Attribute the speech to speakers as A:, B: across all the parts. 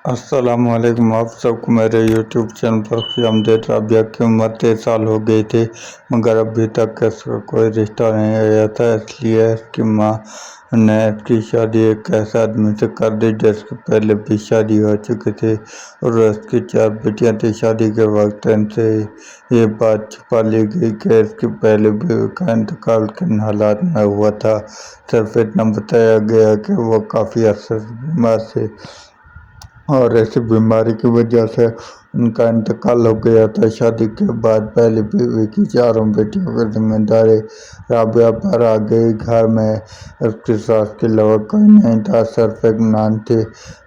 A: السلام علیکم، آپ سب کو میرے یوٹیوب چینل پر خوش آمدید۔ رابعہ کی عمر 23 سال ہو گئی تھی مگر ابھی تک اس کا کوئی رشتہ نہیں آیا تھا، اس لیے اس کی ماں نے اس کی شادی ایک ایسے آدمی سے کر دی جس کی پہلے بھی شادی ہو چکی تھی اور اس کی 4 بیٹیاں تھیں۔ شادی کے وقت ان سے یہ بات چھپا لی گئی کہ اس کی پہلی بیوی کا انتقال کن حالات میں ہوا تھا۔ صرف اتنا بتایا گیا کہ وہ کافی عرصے سے بیمار تھی اور ایسی بیماری کی وجہ سے ان کا انتقال ہو گیا تھا۔ شادی کے بعد پہلی بیوی کی 4 بیٹیوں کی ذمہ داری رابعہ پر آ گئی۔ گھر میں اس کی ساس کے علاوہ کوئی نہیں تھا، صرف ایک نان تھی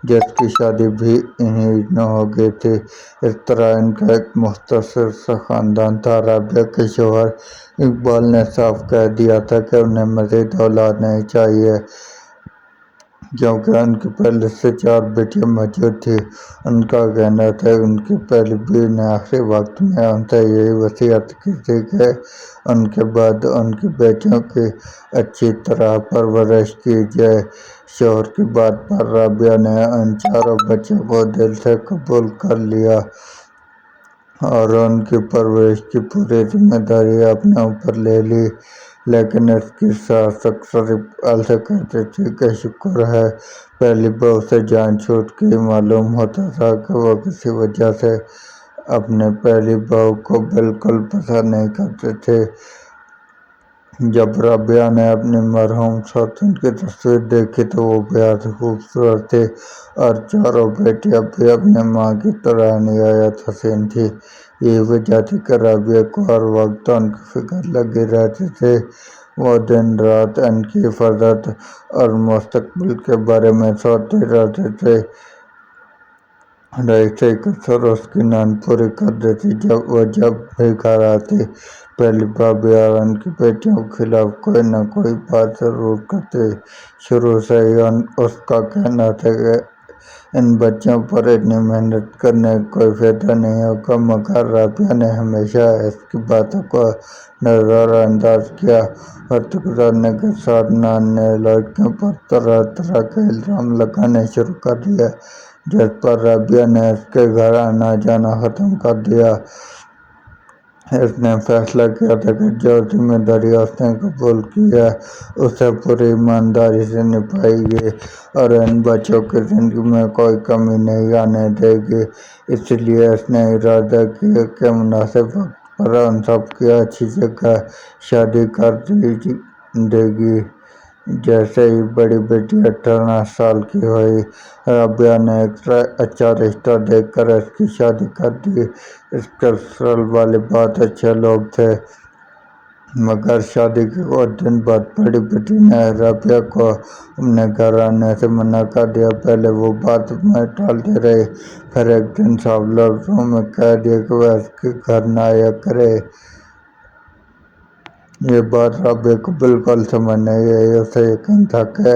A: جس کی شادی بھی انہی دنوں ہو گئی تھی۔ اس طرح ان کا ایک مختصر سا خاندان تھا۔ رابعہ کے شوہر اقبال نے صاف کہہ دیا تھا کہ انہیں مزید اولاد نہیں چاہیے کیونکہ ان کی پہلے سے 4 بیٹیاں موجود تھیں۔ ان کا کہنا تھا کہ ان کی پہلی بیوی نے آخری وقت میں ان سے یہی وصیت کی تھی کہ ان کے بعد ان کی بیٹیوں کی اچھی طرح پرورش کی جائے۔ شوہر کی بات پر رابعہ نے ان 4 بچوں کو دل سے قبول کر لیا اور ان کی پرورش کی پوری ذمہ داری اپنے اوپر لے لی، لیکن اس کی ساس اکثر اقبال سے کہتی تھی کہ شکر ہے پہلی بہو سے جان چھوٹ گئی۔ معلوم ہوتا تھا کہ وہ کسی وجہ سے اپنی پہلی بہو کو بالکل پسند نہیں کرتے تھے۔ جب رابعہ نے اپنی مرحوم سوتن کی تصویر دیکھی تو وہ بےحد خوبصورت تھی اور 4 بیٹیاں بھی اپنی ماں کی طرح نہایت حسین تھیں۔ یہی وجہ تھی کہ رابعہ کو ہر وقت ان کی فکر لگی رہتی تھی۔ وہ دن رات ان کی حفاظت اور مستقبل کے بارے میں سوچتے رہتے تھے۔ رہی سی کسر اس کی نان پوری کر دیتی۔ جب بھی گھر آتی پہلی بھابھی اور ان کی بیٹیوں کے خلاف کوئی نہ کوئی بات ضرور کرتی۔ شروع سے ہی اس کا کہنا تھا کہ ان بچوں پر اتنی محنت کرنے کا کوئی فائدہ نہیں ہوگا، مگر رابعہ نے ہمیشہ اس کی باتوں کو نظر انداز کیا۔ وقت گزرنے کے ساتھ نان نے لڑکیوں پر طرح طرح کے الزام لگانے شروع کر دیے جس پر رابعہ نے اس کے گھر آنا جانا ختم کر دیا۔ اس نے فیصلہ کیا تھا کہ جو ذمہ داری اس نے قبول کی ہے اسے پوری ایمانداری سے نبھائے گی اور ان بچوں کی زندگی میں کوئی کمی نہیں آنے دے گی۔ اس لیے اس نے ارادہ کیا کہ مناسب وقت پر ان سب کی اچھی جگہ شادی کر دے گی۔ جیسے ہی بڑی بیٹی 18 سال کی ہوئی رابعہ نے ایک اچھا رشتہ دیکھ کر اس کی شادی کر دی۔ اس کے سسرال والے بہت اچھے لوگ تھے مگر شادی کے کچھ دن بعد بڑی بیٹی نے رابعہ کو اپنے گھر آنے سے منع کر دیا۔ پہلے وہ بات میں ٹالتی رہی، پھر ایک دن صاف لفظوں میں کہہ دیا کہ وہ اس کے گھر نہ آیا کرے۔ یہ بات رابعہ کو بالکل سمجھ نہیں آئی۔ اسے یقین تھا کہ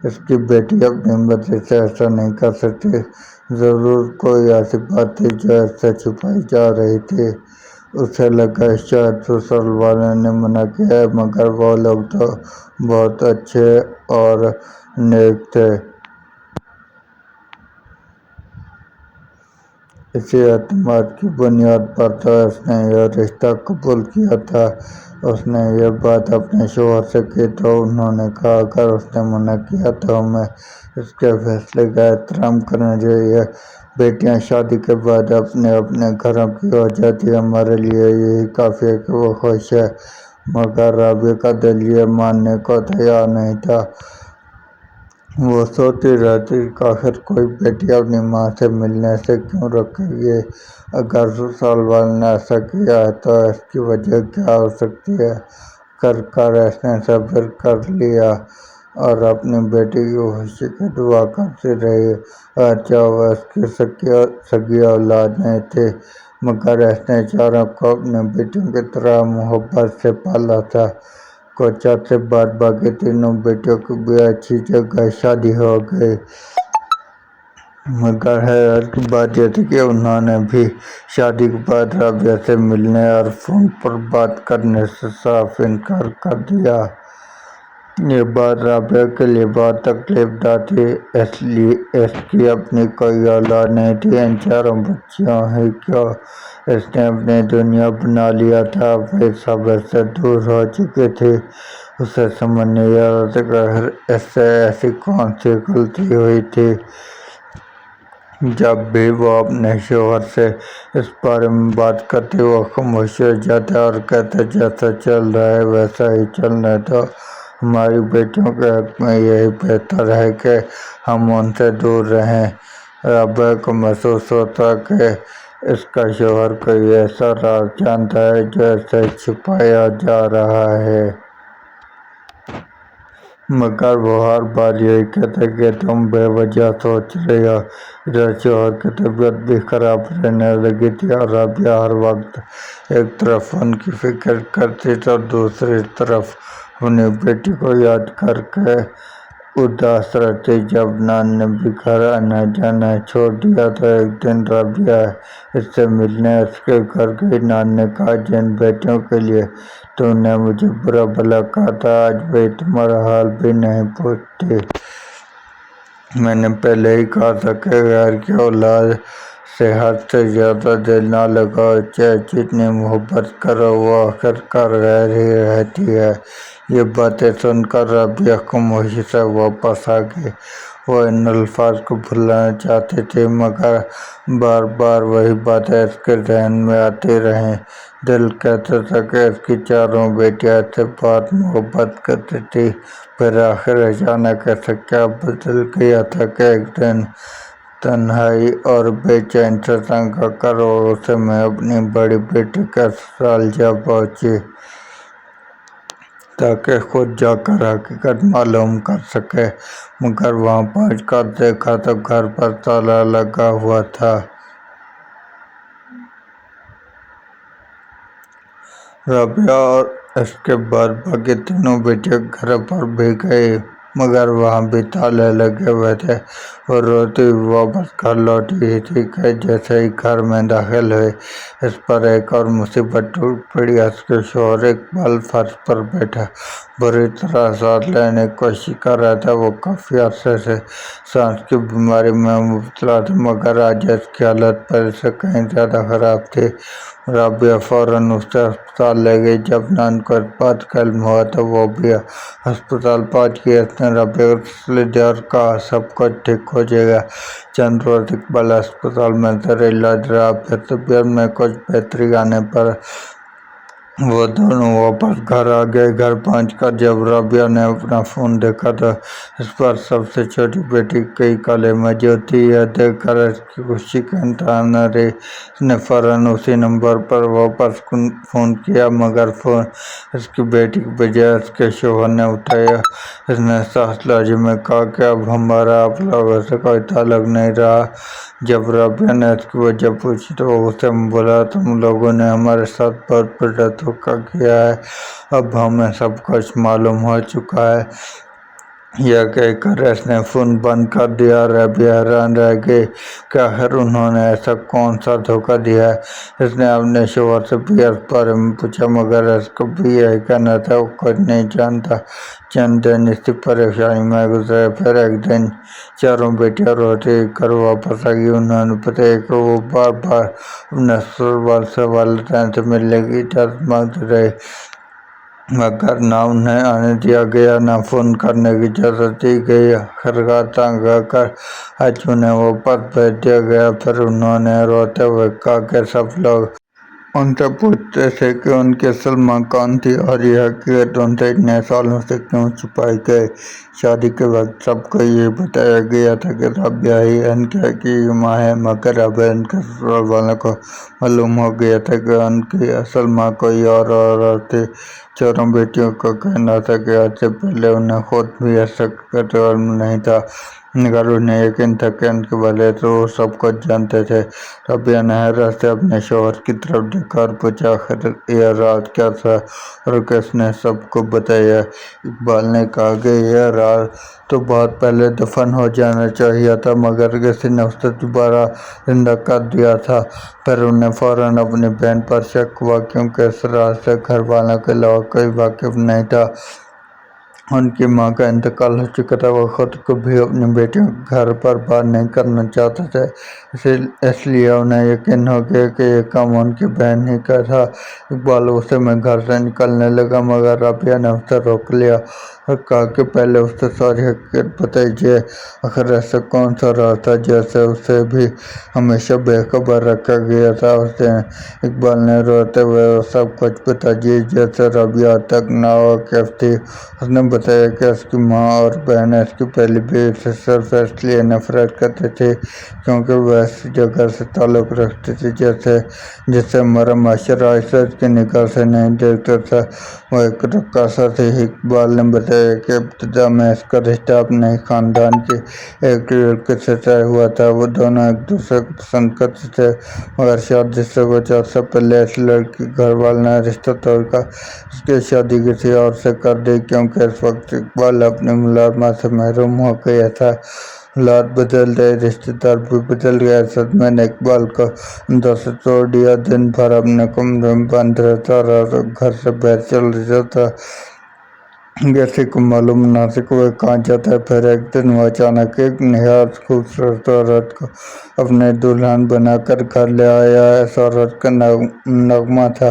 A: اس کی بیٹی اپنی مرضی سے ایسا نہیں کر سکتی، ضرور کوئی ایسی بات تھی جو اس سے چھپائی جا رہی تھی۔ اسے لگا شاید سسرال والوں نے منع کیا ہے مگر وہ لوگ تو بہت اچھے اور نیک تھے۔ اسی اعتماد کی بنیاد پر تو اس نے یہ رشتہ قبول کیا تھا۔ اس نے یہ بات اپنے شوہر سے کی تو انہوں نے کہا اگر اس نے منع کیا تو ہمیں اس کے فیصلے کا احترام کرنا چاہیے۔ بیٹیاں شادی کے بعد اپنے اپنے گھروں کی ہو جاتی، ہمارے لیے یہی کافی ہے کہ وہ خوش ہیں، مگر رابعہ کا دل یہ ماننے کو تیار نہیں تھا۔ وہ سوچتی رہتی کہ آخر کوئی بیٹی اپنی ماں سے ملنے سے کیوں روکے گی؟ اگر سسرال والوں نے ایسا کیا ہے تو اس کی وجہ کیا ہو سکتی ہے؟ آخرکار اس نے صبر کر لیا اور اپنی بیٹی کی خوشی کی دعا کرتی رہی۔ اگرچہ وہ اس کی سگی اولاد نہیں تھی مگر اس نے 4 کو اپنی بیٹیوں کی طرح محبت سے پالا تھا۔ کچھ عرصے بعد باقی 3 بیٹیوں کی بھی اچھی جگہ شادی ہو گئی، مگر حیرت کی بات یہ تھی کہ انہوں نے بھی شادی کے بعد رابعہ سے ملنے اور فون پر بات کرنے سے صاف انکار کر دیا۔ یہ بات رابعہ کے لیے بہت تکلیف دہ تھی، اس کی اپنی کوئی اولاد نہیں تھی، ان چاروں بچیوں ہی کو اس نے اپنی دنیا بنا لیا تھا۔ وہ سب اس سے دور ہو چکے تھے، اسے سمجھ نہیں آ رہا تھا کہ اس سے ایسی کون سی غلطی ہوئی تھی۔ جب بھی وہ اپنے شوہر سے اس بارے میں بات کرتی وہ خاموش ہو جاتے اور کہتے جیسا چل رہا ہے ویسا ہی چلنے دو، ہماری بیٹیوں کے حق میں یہی بہتر ہے کہ ہم ان سے دور رہیں۔ رابعہ کو محسوس ہوتا کہ اس کا شوہر کوئی ایسا راز جانتا ہے جو اسے چھپایا جا رہا ہے، مگر وہ ہر بار یہی کہتا کہ تم بے وجہ سوچ رہی ہو۔ ادھر شوہر کی طبیعت بھی خراب رہنے لگی تھی اور رابعہ ہر وقت ایک طرف ان کی فکر کرتی تو دوسری طرف اپنی بیٹی کو یاد کر کے اداس رہتی۔ جب نان نے بھی گھر آنا جانا چھوڑ دیا تو ایک دن رابعہ اس سے ملنے اس کے گھر گئی۔ نان نے کہا جن بیٹیوں کے لیے تم نے مجھے برا بھلا کہا تھا آج وہی تمہارا حال بھی نہیں پوچھتی۔ میں نے پہلے ہی کہا تھا کہ غیر کی اولاد سے حد سے زیادہ دل نہ لگاؤ، چاہے جتنی محبت کرو وہ آخرکار غیر ہی رہتی ہے۔ یہ باتیں سن کر رابعہ خاموشی سے واپس آ گئی۔ وہ ان الفاظ کو بھلانا چاہتی تھی مگر بار بار وہی باتیں اس کے ذہن میں آتی رہیں۔ دل کہتا تھا کہ اس کی چاروں بیٹیاں اس سے بہت محبت کرتی تھیں، پھر آخر اچانک ایسا کیا بدل گیا تھا کہ ایک دن تنہائی اور بے چین سے تنگ آ کر وہ اسے میں اپنی بڑی بیٹی کے سسرال جا پہنچی تاکہ خود جا کر حقیقت معلوم کر سکے، مگر وہاں پہنچ کر دیکھا تو گھر پر تالا لگا ہوا تھا۔ رابعہ اور اس کے بعد باقی تینوں بیٹیاں گھر پر بھی گئیں مگر وہاں بھی تالے لگے ہوئے تھے۔ وہ روتی ہوئی واپس گھر لوٹی ہی تھی کہ جیسے ہی گھر میں داخل ہوئی اس پر ایک اور مصیبت ٹوٹ پڑی۔ اس کا شوہر اقبال فرش پر بیٹھا بری طرح سانس لینے کی کوشش کر رہا تھا۔ وہ کافی عرصے سے سانس کی بیماری میں مبتلا تھا مگر آج اس کی حالت پہلے سے کہیں زیادہ خراب تھی۔ رابعہ فوراً اسے ہسپتال لے گئی۔ جب نان کو اس بات کا علم ہوا تو وہ بھی ہسپتال پہنچ گئی۔ اس نے رابعہ کو تسلی دی اور کہا سب کچھ ٹھیک ہو جائے گا۔ چند روز اقبال ہسپتال میں زیر علاج رہا، پھر طبیعت میں کچھ بہتری آنے پر وہ دونوں واپس گھر آ گئے۔ گھر پہنچ کر جب رابعہ نے اپنا فون دیکھا تو اس پر سب سے چھوٹی بیٹی کی کالیں موجود تھیں۔ یہ دیکھ کر اس کی خوشی کا انتہا نہ رہی۔ اس نے فوراً اسی نمبر پر واپس فون کیا مگر فون اس کی بیٹی کی بجائے اس کے شوہر نے اٹھایا۔ اس نے سخت لہجے میں کہا کہ اب ہمارا آپ لوگوں سے کوئی تعلق نہیں رہا۔ جب رابعہ نے اس کی وجہ پوچھی تو وہ اسے بولا تم لوگوں نے ہمارے ساتھ بہت بڑا دھوکہ کیا ہے، اب ہمیں سب کچھ معلوم ہو چکا ہے۔ یہ کہہ کر اس نے فون بند کر دیا۔ رابعہ حیران رہ گئی کہ آخر انہوں نے ایسا کون سا دھوکہ دیا ہے۔ اس نے اپنے شوہر سے بھی اس بارے میں پوچھا مگر اس کا بھی یہی کہنا تھا وہ کچھ نہیں جانتا۔ چند دن اسی پریشانی میں گزرے، پھر ایک دن چاروں بیٹیاں روتی ہوئی گھر واپس آ گئیں۔ انہوں نے بتایا کہ وہ بار بار اپنے سسرال سے والدین سے ملنے کی اجازت مانگتی رہی مگر نہ انہیں آنے دیا گیا نہ فون کرنے کی اجازت دی گئی۔ آخرکار تنگ آ کر آج انہیں واپس بھیج دیا گیا۔ پھر انہوں نے روتے ہوئے کہا کہ سب لوگ ان سے پوچھتے تھے کہ ان کی اصل ماں کون تھی اور یہ حقیقت ان سے اتنے سالوں سے کیوں چھپائی گئی۔ شادی کے وقت سب کو یہی بتایا گیا تھا کہ رابعہ ہی ان کی حقیقی ماں ہے مگر اب ان کے سسرال والوں کو معلوم ہو گیا تھا کہ ان کی اصل ماں کوئی اور عورت تھی۔ چاروں بیٹیوں کا کہنا تھا کہ آج سے پہلے انہیں خود بھی اس حقیقت کا علم نہیں تھا مگر انہیں یقین تھا کہ ان کے والد وہ سب کچھ جانتے تھے۔ رابعہ نے حیرت سے اپنے شوہر کی طرف دیکھا اور پوچھا آخر یہ راز کیا تھا اور کس نے سب کو بتایا؟ اقبال نے کہا کہ یہ راز تو بہت پہلے دفن ہو جانا چاہیے تھا مگر کسی نے اسے دوبارہ زندہ کر دیا تھا۔ پھر انہیں فوراً اپنی بہن پر شک ہوا کیونکہ اس راز سے گھر والوں کے علاوہ کوئی واقف نہیں تھا۔ ان کی ماں کا انتقال ہو چکا تھا۔ وہ خود کو بھی اپنی بیٹیوں کو گھر پر باہر نہیں کرنا چاہتے تھے، اس لیے انہیں یقین ہو گیا کہ یہ کام ان کی بہن ہی کا تھا۔ اقبال غصے میں گھر سے نکلنے لگا، مگر رابعہ نے اسے روک لیا اور کہا کہ پہلے اسے ساری حقیقت بتائیے، آخر ایسا کون سا راز تھا جیسے اسے بھی ہمیشہ بے خبر رکھا گیا تھا اس دن؟ اقبال نے روتے ہوئے وہ سب کچھ بتا دیا جیسے رابعہ تک ناواقف تھی۔ اس نے بتایا کہ اس کی ماں اور بہن اس کی پہلی بیوی سے صرف اس لیے نفرت کرتی تھی کیونکہ وہ ایسی جگہ سے تعلق رکھتی تھی جسے ہمارا معاشرہ عزت کی نگاہ سے نہیں دیکھتا تھا۔ وہ ایک رقاصہ تھی۔ اقبال نے بتایا کہ ابتدا میں اس کا رشتہ اپنے ہی خاندان کی ایک لڑکی سے طے ہوا تھا۔ وہ دونوں ایک دوسرے کو پسند کرتے تھے، مگر شادی سے کچھ عرصہ پہلے اس لڑکی کے گھر والوں نے رشتہ توڑ کر اس کی شادی کسی اور سے کر دی کیونکہ اس وقت اقبال اپنی ملازمت سے محروم ہو گیا تھا۔ حالات بدل گئے، رشتہ دار بھی بدل گئے۔ صدمے نے اقبال کو اندر سے توڑ دیا۔ دن بھر اپنے کمرے میں بند رہتا اور گھر سے باہر چلا جاتا۔ کسی کو معلوم نہ تھا کہ وہ کہاں جاتا ہے۔ پھر ایک دن وہ اچانک ایک نہایت خوبصورت عورت کو اپنی دلہن بنا کر گھر لے آیا۔ اس عورت کا نغمہ تھا،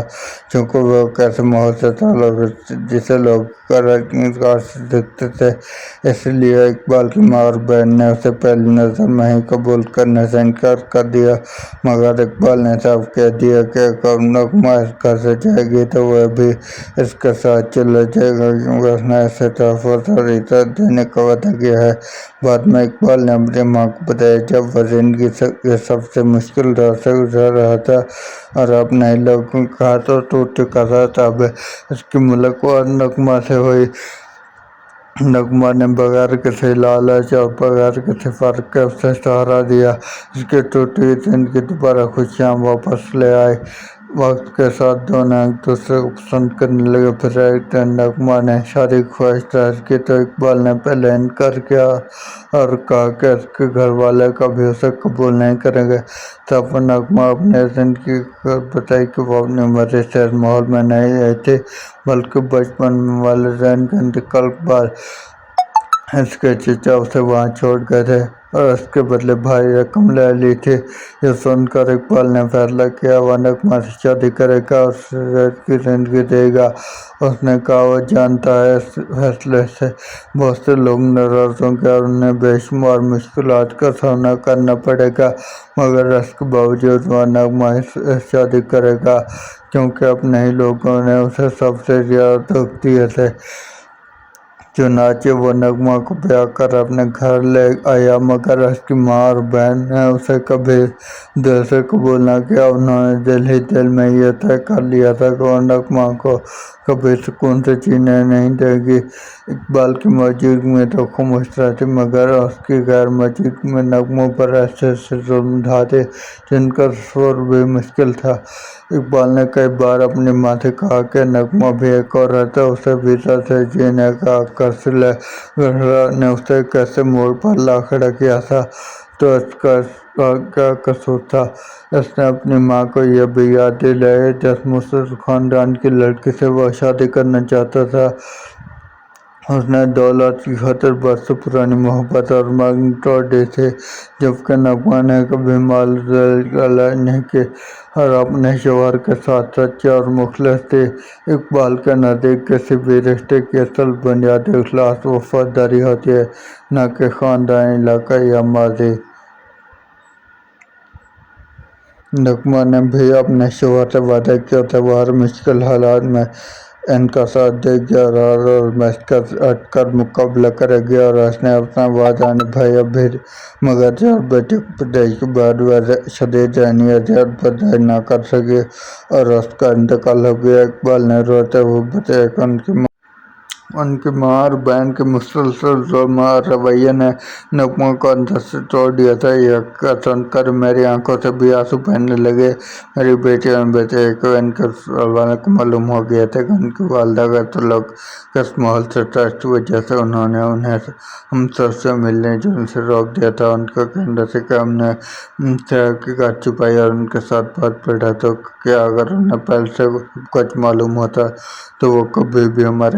A: چونکہ وہ ایک ایسے ماحول سے تعلق رکھتی تھی جسے لوگ غیر سے دیکھتے تھے، اس لیے اقبال کی ماں اور بہن نے اسے پہلی نظر میں ہی قبول کرنے سے انکار کر دیا۔ مگر اقبال نے صاف کہہ دیا کہ اگر نغمہ اس گھر سے جائے گی تو وہ بھی اس کے ساتھ چلا جائے گا کیونکہ اس نے اسے تحفظ اور عزت دینے کا وعدہ کیا ہے۔ بعد میں اقبال نے اپنی ماں کو بتایا جب وہ زندگی کے سب سے مشکل دور سے گزر رہا تھا اور اپنے ہی لوگوں کے ہاتھوں ٹوٹ چکا تھا، تب اس کی ملاقات نغمہ سے ہوئی۔ نغمہ نے بغیر کسی لالچ اور بغیر کسی فرق کے اسے سہارا دیا۔ اس کی ٹوٹی ہوئی زندگی دوبارہ خوشیاں واپس لے آئی۔ وقت کے ساتھ دونوں ایک دوسرے کو پسند کرنے لگے۔ پھر ایک دن نغمہ نے شادی کی خواہش ظاہر کی تو اقبال نے پہلے انکار کیا اور کہا کہ اس کے گھر والے کبھی اسے قبول نہیں کریں گے۔ تب نغمہ اپنی زندگی کا بتائی کہ وہ اپنی مرضی سے اس ماحول میں نہیں آئی تھی بلکہ بچپن میں والدین کے انتقال کے بعد اس کے چچا اسے وہاں چھوڑ گئے تھے اور اس کے بدلے بھاری رقم لے لی تھی۔ یہ سن کر اقبال نے فیصلہ کیا وہ نغمہ سے شادی کرے گا اور اسے عزت کی زندگی دے گا۔ اس نے کہا وہ جانتا ہے اس فیصلے سے بہت سے لوگ ناراض ہوں گے اور انہیں بے شمار مشکلات کا سامنا کرنا پڑے گا، مگر اس کے باوجود وہ نغمہ سے شادی کرے گا کیونکہ اپنے ہی لوگوں نے اسے سب سے زیادہ دکھ دیے تھے۔ چنانچہ وہ نغمہ کو بیاہ کر اپنے گھر لے آیا، مگر اس کی ماں اور بہن نے اسے کبھی دل سے قبول نہ کیا۔ انہوں نے دل ہی دل میں یہ طے کر لیا تھا کہ وہ نغمہ کو کبھی سکون سے جینے نہیں دیں گی۔ اقبال کی موجودگی میں تو خاموش رہتی مگر اس کی غیر موجودگی میں نغموں پر ایسے ایسے ظلم ڈھاتے جن کا تصور بھی مشکل تھا۔ اقبال نے کئی بار اپنی ماں سے کہا کہ نغمہ بھی ایک عورت ہے، اسے بھی عزت سے جینے کا حق حاصل ہے۔ گھروالا نے اسے ایک ایسے موڑ پر لا کھڑا کیا تھا تو اس کا کیا قصور تھا؟ اس نے اپنی ماں کو یہ بھی یاد دلایا جس مسترد خاندان کی لڑکی سے وہ شادی کرنا چاہتا تھا۔ اس نے دولت کی خاطر بہت سی پرانی محبت اور امنگیں توڑ دی تھیں، جبکہ نغمہ نے کبھی مال و زر کی تلاش نہیں کی اور اپنے شوہر کے ساتھ سچی اور مخلص تھی۔ اقبال کے نزدیک کسی بھی رشتے کی اصل بنیاد اخلاص و وفاداری ہوتی ہے، نہ کہ خاندانی علاقہ یا ماضی۔ نغمہ نے بھی اپنے شوہر سے وعدہ کیا تھا وہ ہر مشکل حالات میں ان کا ساتھ دے گی اور ہر آزمائش کا ڈٹ کر مقابلہ کرے گی، اور اس نے اپنا وعدہ نبھایا بھی۔ مگر جب بیٹی کی پیدائش کے بعد وہ شدید ذہنی اذیت برداشت نہ کر سکی اور اس کا انتقال ہو گیا۔ اقبال نے روتے ہوئے بتایا کہ ان کی ماں اور بہن کے مسلسل ظلم اور رویے نے نغمہ کو اندر سے توڑ دیا تھا۔ یہ حقیقت سن کر میری آنکھوں سے بھی آنسو بہنے لگے۔ میری بیٹیوں نے بتایا کہ ان کے سسرال والوں کو معلوم ہو گیا تھا کہ ان کی والدہ کا تعلق کس ماحول سے تھا، اس وجہ سے انہوں نے انہیں ہم سب سے ملنے جلنے سے روک دیا تھا۔ ان کا کہنا تھا کہ ہم نے ان سے حقیقت چھپائی اور ان کے ساتھ بات بڑھا تو کیا اگر انہیں پہلے سے سب کچھ معلوم ہوتا تو وہ کبھی بھی ہمارے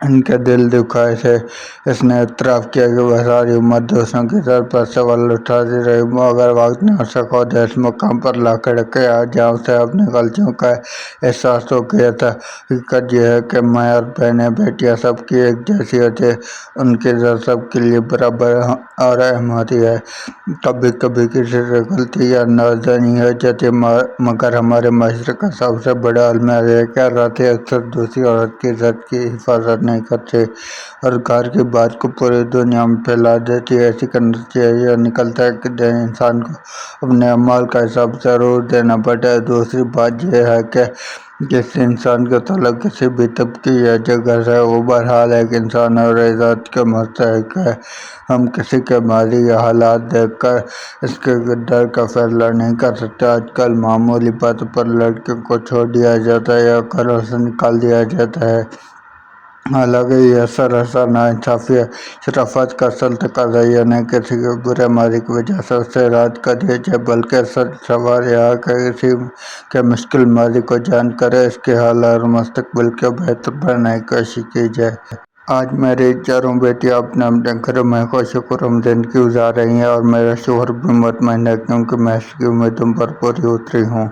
A: ان کے دل دکھائے تھے۔ اس نے اعتراف کیا کہ وہ ساری امت دوسروں کی سر پر سوال اٹھاتی رہی، مگر وقت نے اسے خود اس مقام پر لا کھڑا کیا جہاں اسے اپنی غلطیوں کا احساس ہو گیا تھا۔ حقیقت یہ ہے کہ مائیں اور بہنیں بیٹیاں سب کی ایک جیسی ہوتی ہیں، ان کی عزت سب کے لیے برابر اور اہم ہوتی ہے۔ کبھی کبھی کسی سے غلطی یا نادانی ہو جاتی ہے، مگر ہمارے معاشرے کا سب سے بڑا المیہ یہ ہے کہ عورتیں اکثر دوسری عورت کی عزت کی حفاظت نہیں کرتی اور گھر کی بات کو پوری دنیا میں پھیلا دیتی ہے۔ اسی کا نتیجہ یہ نکلتا ہے کہ انسان کو اپنے اعمال کا حساب ضرور دینا پڑتا ہے۔ دوسری بات یہ ہے کہ کسی انسان کا تعلق کسی بھی طبقے یا جگہ سے ہو، بہرحال ایک انسان اور ذات کے مستحق ہے۔ ہم کسی کے ماضی یا حالات دیکھ کر اس کے کردار کا فیصلہ نہیں کر سکتے۔ آج کل معمولی باتوں پر لڑکیوں کو چھوڑ دیا جاتا ہے یا گھروں سے نکال دیا جاتا ہے، حالانکہ یہ سراسر ناانصافی ہے۔ شرافت کا اصل تقاضا یہ نہیں کہ کسی کے برے ماضی کی وجہ سے اسے رد کر دیا جائے، بلکہ سوال یہ ہے کہ کسی کے مشکل ماضی کو جان کر اس کے حال اور مستقبل کو بہتر بنانے کی کوشش کی جائے۔ آج میری چاروں بیٹیاں اپنے اپنے گھروں میں خوش و خرم زندگی گزار رہی ہیں اور میرا شوہر بھی مطمئن ہے کیونکہ میں اس کی امیدوں پر پوری اتری ہوں۔